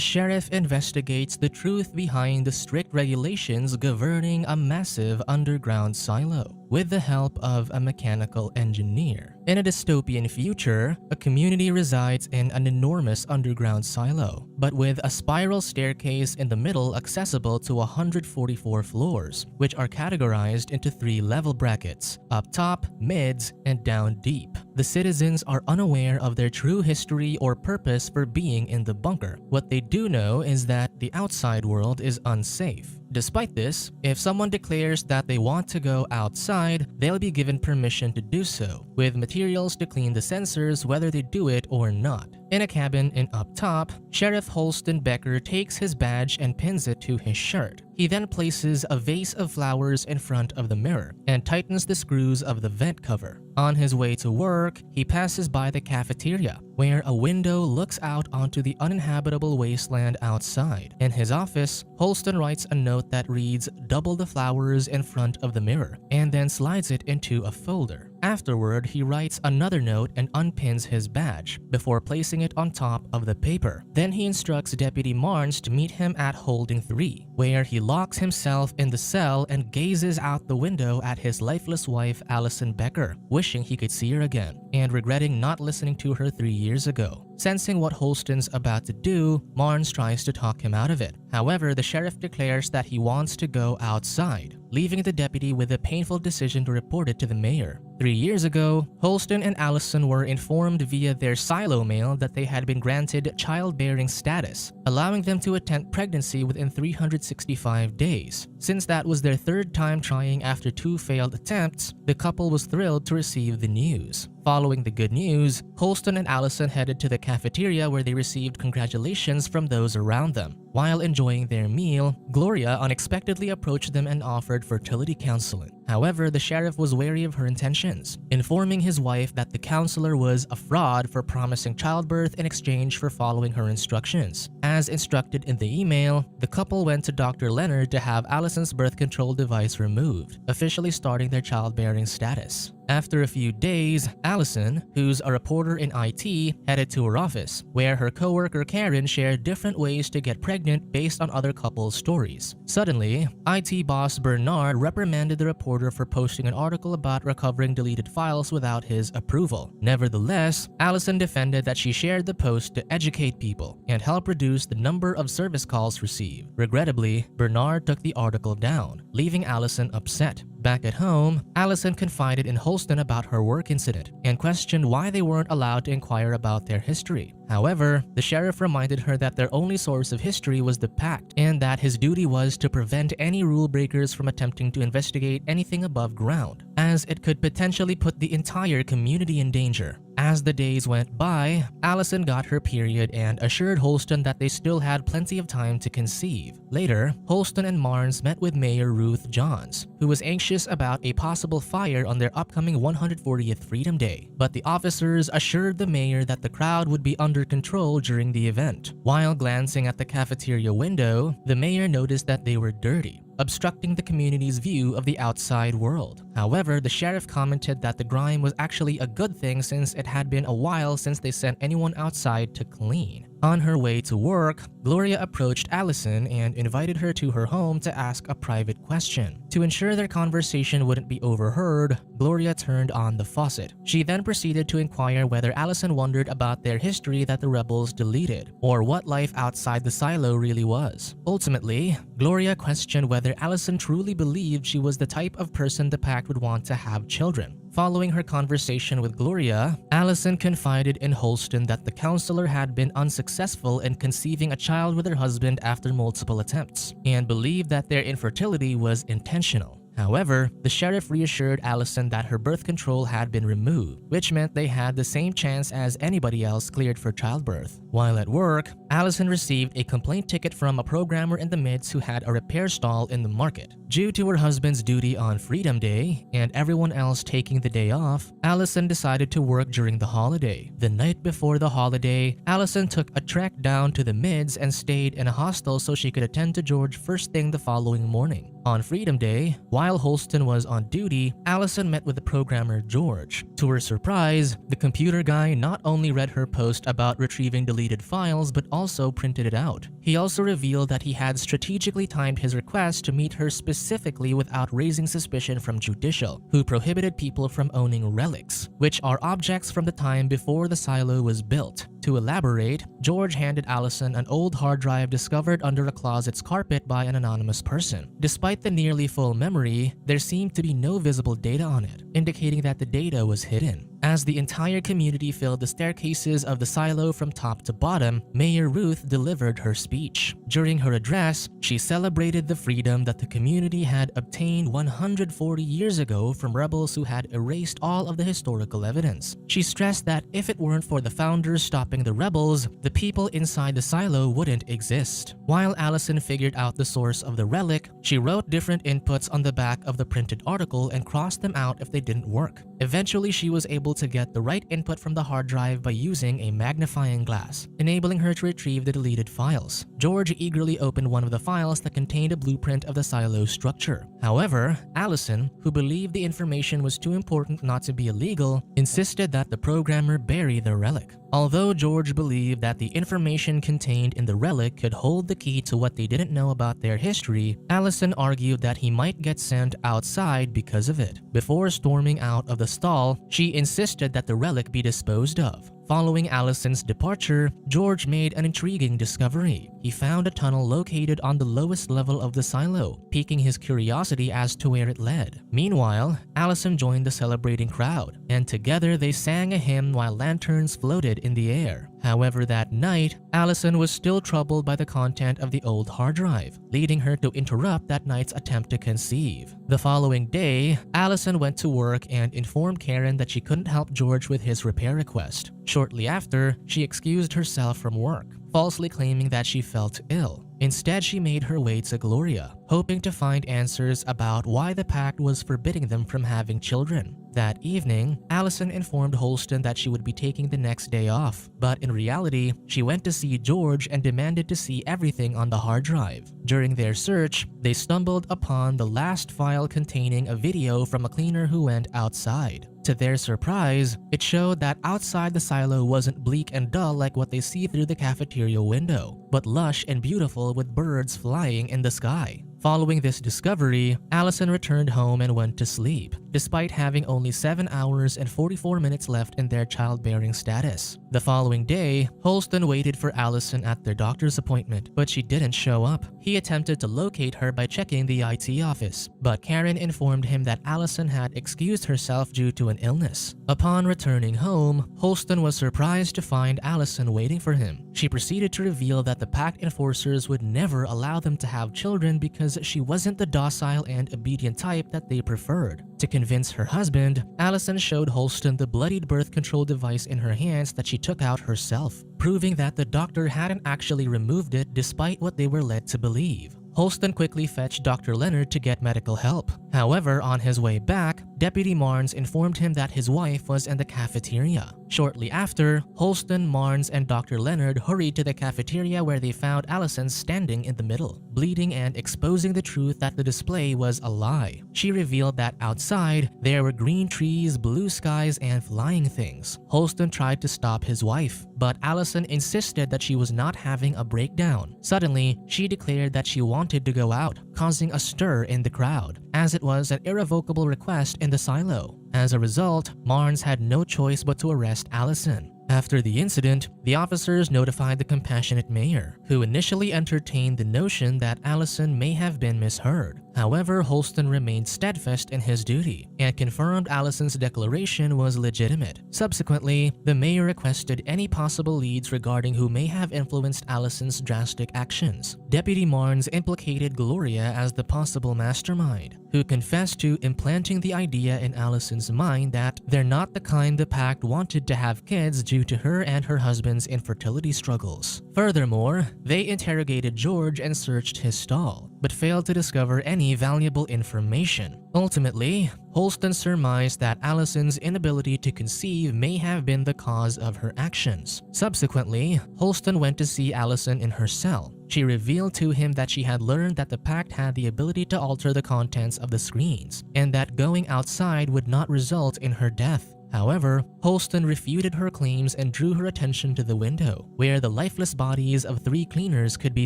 sheriff investigates the truth behind the strict regulations governing a massive underground silo with the help of a mechanical engineer. In a dystopian future, a community resides in an enormous underground silo, but with a spiral staircase in the middle accessible to 144 floors, which are categorized into 3 level brackets: up top, mids, and down deep. The citizens are unaware of their true history or purpose for being in the bunker. What they do know is that the outside world is unsafe. Despite this, if someone declares that they want to go outside, they'll be given permission to do so, with materials to clean the sensors whether they do it or not. In a cabin in up top, Sheriff Holston Becker takes his badge and pins it to his shirt. He then places a vase of flowers in front of the mirror and tightens the screws of the vent cover. On his way to work, he passes by the cafeteria, where a window looks out onto the uninhabitable wasteland outside. In his office, Holston writes a note that reads, "Double the flowers" in front of the mirror, and then slides it into a folder. Afterward, he writes another note and unpins his badge before placing it on top of the paper. Then he instructs Deputy Marnes to meet him at Holding 3, where he locks himself in the cell and gazes out the window at his lifeless wife Allison Becker, wishing he could see her again and regretting not listening to her 3 years ago. Sensing what Holston's about to do, Marnes tries to talk him out of it. However, the sheriff declares that he wants to go outside, leaving the deputy with a painful decision to report it to the mayor. 3 years ago, Holston and Allison were informed via their silo mail that they had been granted childbearing status, allowing them to attempt pregnancy within 365 days. Since that was their 3rd time trying after 2 failed attempts, the couple was thrilled to receive the news. Following the good news, Holston and Allison headed to the cafeteria where they received congratulations from those around them. While enjoying their meal, Gloria unexpectedly approached them and offered fertility counseling. However, the sheriff was wary of her intentions, informing his wife that the counselor was a fraud for promising childbirth in exchange for following her instructions. As instructed in the email, the couple went to Dr. Leonard to have Allison's birth control device removed, officially starting their childbearing status. After a few days, Allison, who's a reporter in IT, headed to her office, where her coworker Karen shared different ways to get pregnant based on other couples' stories. Suddenly, IT boss Bernard reprimanded the reporter for posting an article about recovering deleted files without his approval. Nevertheless, Allison defended that she shared the post to educate people and help reduce the number of service calls received. Regrettably, Bernard took the article down, leaving Allison upset. Back at home, Allison confided in Holston about her work incident and questioned why they weren't allowed to inquire about their history. However, the sheriff reminded her that their only source of history was the pact and that his duty was to prevent any rule breakers from attempting to investigate anything above ground, as it could potentially put the entire community in danger. As the days went by, Allison got her period and assured Holston that they still had plenty of time to conceive. Later, Holston and Marnes met with Mayor Ruth Johns, who was anxious about a possible fire on their upcoming 140th Freedom Day, but the officers assured the mayor that the crowd would be under control during the event. While glancing at the cafeteria window, the mayor noticed that they were dirty, obstructing the community's view of the outside world. However, the sheriff commented that the grime was actually a good thing since it had been a while since they sent anyone outside to clean. On her way to work, Gloria approached Allison and invited her to her home to ask a private question. To ensure their conversation wouldn't be overheard, Gloria turned on the faucet. She then proceeded to inquire whether Allison wondered about their history that the rebels deleted, or what life outside the silo really was. Ultimately, Gloria questioned whether Allison truly believed she was the type of person the pact would want to have children. Following her conversation with Gloria, Allison confided in Holston that the counselor had been unsuccessful in conceiving a child with her husband after multiple attempts, and believed that their infertility was intentional. However, the sheriff reassured Allison that her birth control had been removed, which meant they had the same chance as anybody else cleared for childbirth. While at work, Allison received a complaint ticket from a programmer in the midst who had a repair stall in the market. Due to her husband's duty on Freedom Day and everyone else taking the day off, Allison decided to work during the holiday. The night before the holiday, Allison took a trek down to the mids and stayed in a hostel so she could attend to George first thing the following morning. On Freedom Day, while Holston was on duty, Allison met with the programmer George. To her surprise, the computer guy not only read her post about retrieving deleted files but also printed it out. He also revealed that he had strategically timed his request to meet her specifically without raising suspicion from Judicial, who prohibited people from owning relics, which are objects from the time before the silo was built. To elaborate, George handed Allison an old hard drive discovered under a closet's carpet by an anonymous person. Despite the nearly full memory, there seemed to be no visible data on it, indicating that the data was hidden. As the entire community filled the staircases of the silo from top to bottom, Mayor Ruth delivered her speech. During her address, she celebrated the freedom that the community had obtained 140 years ago from rebels who had erased all of the historical evidence. She stressed that if it weren't for the founders stopping the rebels, the people inside the silo wouldn't exist. While Allison figured out the source of the relic, she wrote different inputs on the back of the printed article and crossed them out if they didn't work. Eventually, she was able to get the right input from the hard drive by using a magnifying glass, enabling her to retrieve the deleted files. George eagerly opened one of the files that contained a blueprint of the silo structure. However, Allison, who believed the information was too important not to be illegal, insisted that the programmer bury the relic. Although George believed that the information contained in the relic could hold the key to what they didn't know about their history, Allison argued that he might get sent outside because of it. Before storming out of the stall, she insisted that the relic be disposed of. Following Allison's departure, George made an intriguing discovery. He found a tunnel located on the lowest level of the silo, piquing his curiosity as to where it led. Meanwhile, Allison joined the celebrating crowd, and together they sang a hymn while lanterns floated in the air. However, that night, Allison was still troubled by the content of the old hard drive, leading her to interrupt that night's attempt to conceive. The following day, Allison went to work and informed Karen that she couldn't help George with his repair request. Shortly after, she excused herself from work, falsely claiming that she felt ill. Instead, she made her way to Gloria, hoping to find answers about why the pact was forbidding them from having children. That evening, Allison informed Holston that she would be taking the next day off, but in reality, she went to see George and demanded to see everything on the hard drive. During their search, they stumbled upon the last file containing a video from a cleaner who went outside. To their surprise, it showed that outside the silo wasn't bleak and dull like what they see through the cafeteria window, but lush and beautiful with birds flying in the sky. Following this discovery, Allison returned home and went to sleep, despite having only 7 hours and 44 minutes left in their childbearing status. The following day, Holston waited for Allison at their doctor's appointment, but she didn't show up. He attempted to locate her by checking the IT office, but Karen informed him that Allison had excused herself due to an illness. Upon returning home, Holston was surprised to find Allison waiting for him. She proceeded to reveal that the pact enforcers would never allow them to have children because she wasn't the docile and obedient type that they preferred. To convince her husband, Allison showed Holston the bloodied birth control device in her hands that she took out herself, proving that the doctor hadn't actually removed it despite what they were led to believe. Holston quickly fetched Dr. Leonard to get medical help. However, on his way back, Deputy Marnes informed him that his wife was in the cafeteria. Shortly after, Holston, Marnes, and Dr. Leonard hurried to the cafeteria where they found Allison standing in the middle, bleeding and exposing the truth that the display was a lie. She revealed that outside, there were green trees, blue skies, and flying things. Holston tried to stop his wife, but Allison insisted that she was not having a breakdown. Suddenly, she declared that she wanted to go out, causing a stir in the crowd, as it was an irrevocable request in the silo. As a result, Marnes had no choice but to arrest Allison. After the incident, the officers notified the compassionate mayor, who initially entertained the notion that Allison may have been misheard. However, Holston remained steadfast in his duty and confirmed Allison's declaration was legitimate. Subsequently, the mayor requested any possible leads regarding who may have influenced Allison's drastic actions. Deputy Marnes implicated Gloria as the possible mastermind, who confessed to implanting the idea in Allison's mind that they're not the kind the pact wanted to have kids due to her and her husband's infertility struggles. Furthermore, they interrogated George and searched his stall, but failed to discover any valuable information. Ultimately, Holston surmised that Allison's inability to conceive may have been the cause of her actions. Subsequently, Holston went to see Allison in her cell. she revealed to him that she had learned that the pact had the ability to alter the contents of the screens, and that going outside would not result in her death. However, Holston refuted her claims and drew her attention to the window, where the lifeless bodies of 3 cleaners could be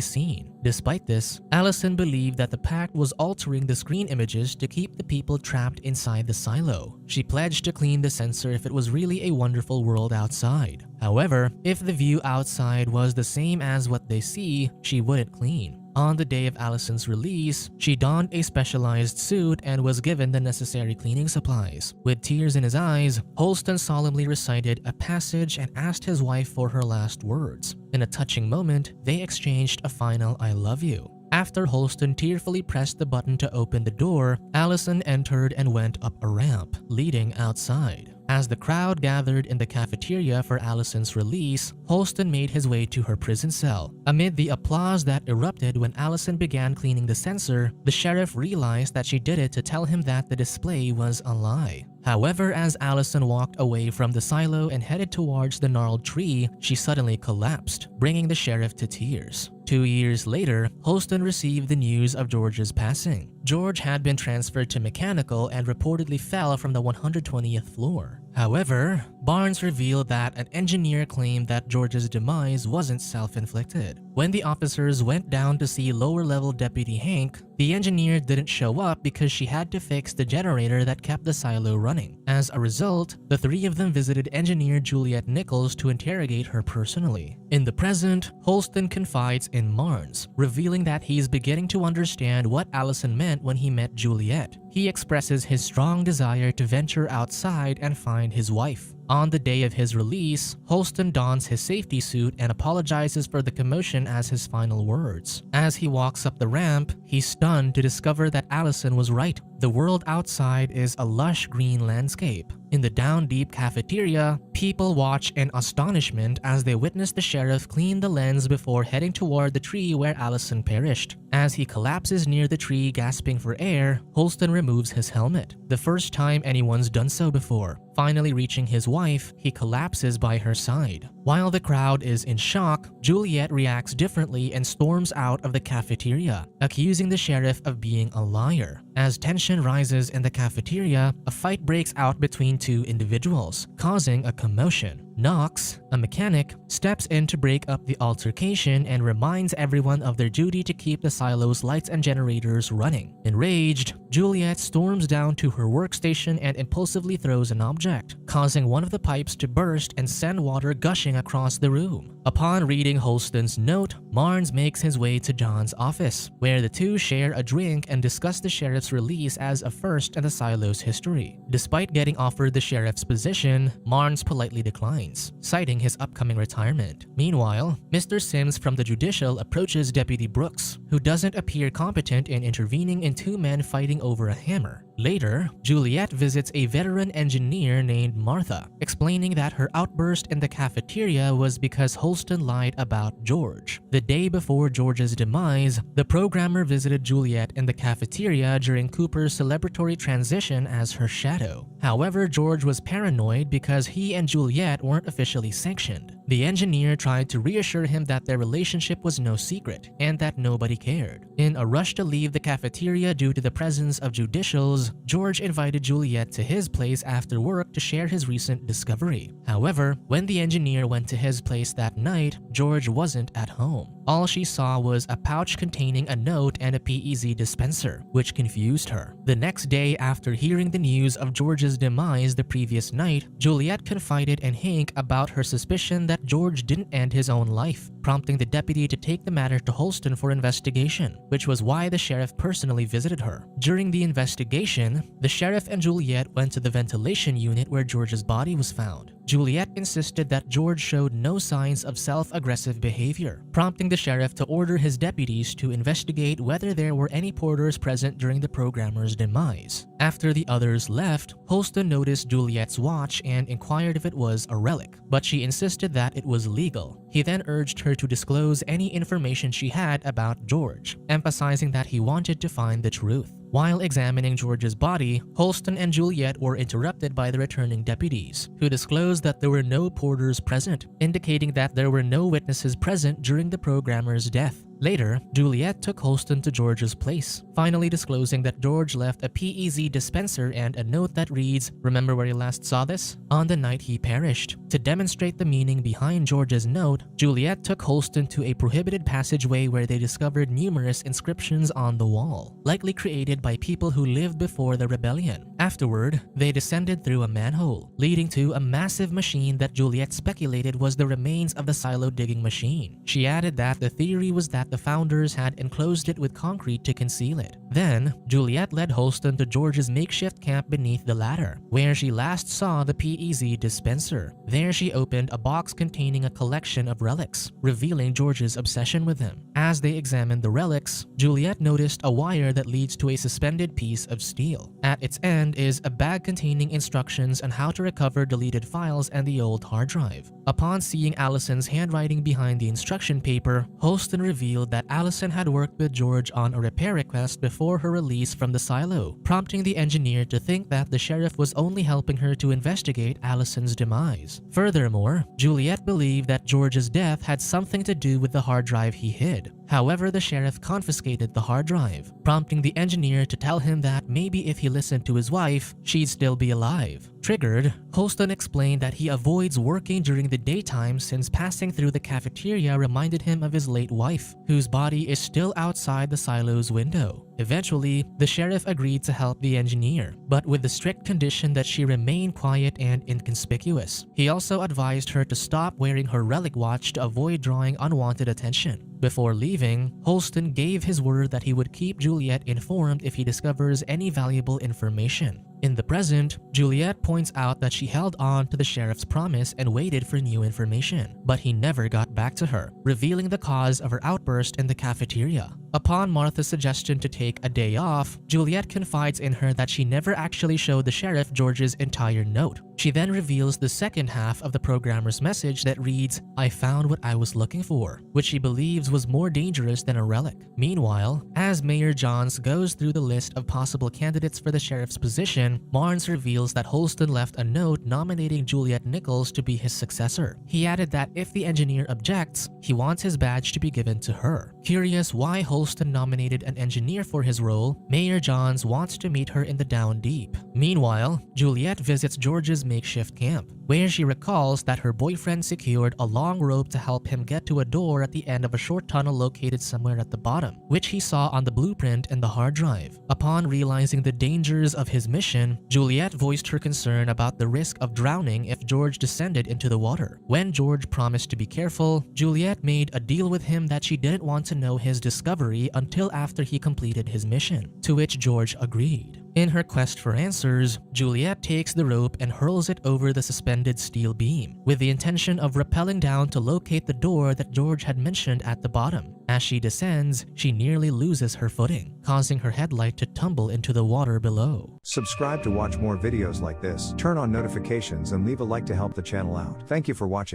seen. Despite this, Allison believed that the pact was altering the screen images to keep the people trapped inside the silo. She pledged to clean the sensor if it was really a wonderful world outside. However, if the view outside was the same as what they see, she wouldn't clean. On the day of Allison's release, she donned a specialized suit and was given the necessary cleaning supplies. With tears in his eyes, Holston solemnly recited a passage and asked his wife for her last words. In a touching moment, they exchanged a final "I love you." After Holston tearfully pressed the button to open the door, Allison entered and went up a ramp, leading outside. As the crowd gathered in the cafeteria for Allison's release, Holston made his way to her prison cell. Amid the applause that erupted when Allison began cleaning the sensor, the sheriff realized that she did it to tell him that the display was a lie. However, as Allison walked away from the silo and headed towards the gnarled tree, she suddenly collapsed, bringing the sheriff to tears. 2 years later, Holston received the news of George's passing. George had been transferred to mechanical and reportedly fell from the 120th floor. However, Barnes revealed that an engineer claimed that George's demise wasn't self-inflicted. When the officers went down to see lower-level Deputy Hank, the engineer didn't show up because she had to fix the generator that kept the silo running. As a result, the 3 of them visited engineer Juliet Nichols to interrogate her personally. In the present, Holston confides in Barnes, revealing that he's beginning to understand what Allison meant when he met Juliet. He expresses his strong desire to venture outside and find his wife. On the day of his release, Holston dons his safety suit and apologizes for the commotion as his final words. As he walks up the ramp, he's stunned to discover that Allison was right. The world outside is a lush green landscape. In the down-deep cafeteria, people watch in astonishment as they witness the sheriff clean the lens before heading toward the tree where Allison perished. As he collapses near the tree gasping for air, Holston removes his helmet, the first time anyone's done so before. Finally reaching his wife, he collapses by her side. While the crowd is in shock, Juliet reacts differently and storms out of the cafeteria, accusing the sheriff of being a liar. As tension rises in the cafeteria, a fight breaks out between 2 individuals, causing a commotion. Knox, a mechanic, steps in to break up the altercation and reminds everyone of their duty to keep the silo's lights and generators running. Enraged, Juliet storms down to her workstation and impulsively throws an object, causing one of the pipes to burst and send water gushing across the room. Upon reading Holston's note, Barnes makes his way to John's office, where the 2 share a drink and discuss the sheriff's release as a first in the silo's history. Despite getting offered the sheriff's position, Barnes politely declines, citing his upcoming retirement. Meanwhile, Mr. Sims from the judicial approaches Deputy Brooks, who doesn't appear competent in intervening in 2 men fighting over a hammer. Later, Juliet visits a veteran engineer named Martha, explaining that her outburst in the cafeteria was because Holston lied about George. The day before George's demise, the programmer visited Juliet in the cafeteria during Cooper's celebratory transition as her shadow. However, George was paranoid because he and Juliet weren't officially sanctioned. The engineer tried to reassure him that their relationship was no secret and that nobody cared. In a rush to leave the cafeteria due to the presence of judicials, George invited Juliet to his place after work to share his recent discovery. However, when the engineer went to his place that night, George wasn't at home. All she saw was a pouch containing a note and a PEZ dispenser, which confused her. The next day, after hearing the news of George's demise the previous night, Juliet confided in Hank about her suspicion that George didn't end his own life, prompting the deputy to take the matter to Holston for investigation, which was why the sheriff personally visited her. During the investigation, the sheriff and Juliet went to the ventilation unit where George's body was found. Juliet insisted that George showed no signs of self-aggressive behavior, prompting the sheriff to order his deputies to investigate whether there were any porters present during the programmer's demise. After the others left, Holston noticed Juliet's watch and inquired if it was a relic, but she insisted that it was legal. He then urged her to disclose any information she had about George, emphasizing that he wanted to find the truth. While examining George's body, Holston and Juliet were interrupted by the returning deputies, who disclosed that there were no porters present, indicating that there were no witnesses present during the programmer's death. Later, Juliet took Holston to George's place, finally disclosing that George left a PEZ dispenser and a note that reads, "Remember where you last saw this? On the night he perished." To demonstrate the meaning behind George's note, Juliet took Holston to a prohibited passageway where they discovered numerous inscriptions on the wall, likely created by people who lived before the rebellion. Afterward, they descended through a manhole, leading to a massive machine that Juliet speculated was the remains of the silo digging machine. She added that the theory was that the founders had enclosed it with concrete to conceal it. Then, Juliet led Holston to George's makeshift camp beneath the ladder, where she last saw the PEZ dispenser. There she opened a box containing a collection of relics, revealing George's obsession with him. As they examined the relics, Juliet noticed a wire that leads to a suspended piece of steel. At its end is a bag containing instructions on how to recover deleted files and the old hard drive. Upon seeing Allison's handwriting behind the instruction paper, Holston revealed that Allison had worked with George on a repair request before her release from the silo, prompting the engineer to think that the sheriff was only helping her to investigate Allison's demise. Furthermore, Juliet believed that George's death had something to do with the hard drive he hid. However, the sheriff confiscated the hard drive, prompting the engineer to tell him that maybe if he listened to his wife, she'd still be alive. Triggered, Holston explained that he avoids working during the daytime since passing through the cafeteria reminded him of his late wife, whose body is still outside the silo's window. Eventually, the sheriff agreed to help the engineer, but with the strict condition that she remain quiet and inconspicuous. He also advised her to stop wearing her relic watch to avoid drawing unwanted attention. Before leaving, Holston gave his word that he would keep Juliet informed if he discovers any valuable information. In the present, Juliet points out that she held on to the sheriff's promise and waited for new information, but he never got back to her, revealing the cause of her outburst in the cafeteria. Upon Martha's suggestion to take a day off, Juliet confides in her that she never actually showed the sheriff George's entire note. She then reveals the second half of the programmer's message that reads, "I found what I was looking for," which she believes was more dangerous than a relic. Meanwhile, as Mayor Johns goes through the list of possible candidates for the sheriff's position, Barnes reveals that Holston left a note nominating Juliet Nichols to be his successor. He added that if the engineer objects, he wants his badge to be given to her. Curious why Holston nominated an engineer for his role, Mayor Johns wants to meet her in the Down Deep. Meanwhile, Juliet visits George's makeshift camp, where she recalls that her boyfriend secured a long rope to help him get to a door at the end of a short tunnel located somewhere at the bottom, which he saw on the blueprint in the hard drive. Upon realizing the dangers of his mission, Juliet voiced her concern about the risk of drowning if George descended into the water. When George promised to be careful, Juliet made a deal with him that she didn't want to know his discovery until after he completed his mission, to which George agreed. In her quest for answers, Juliet takes the rope and hurls it over the suspended steel beam, with the intention of rappelling down to locate the door that George had mentioned at the bottom. As she descends, she nearly loses her footing, causing her headlight to tumble into the water below. Subscribe to watch more videos like this, turn on notifications and leave a like to help the channel out. Thank you for watching.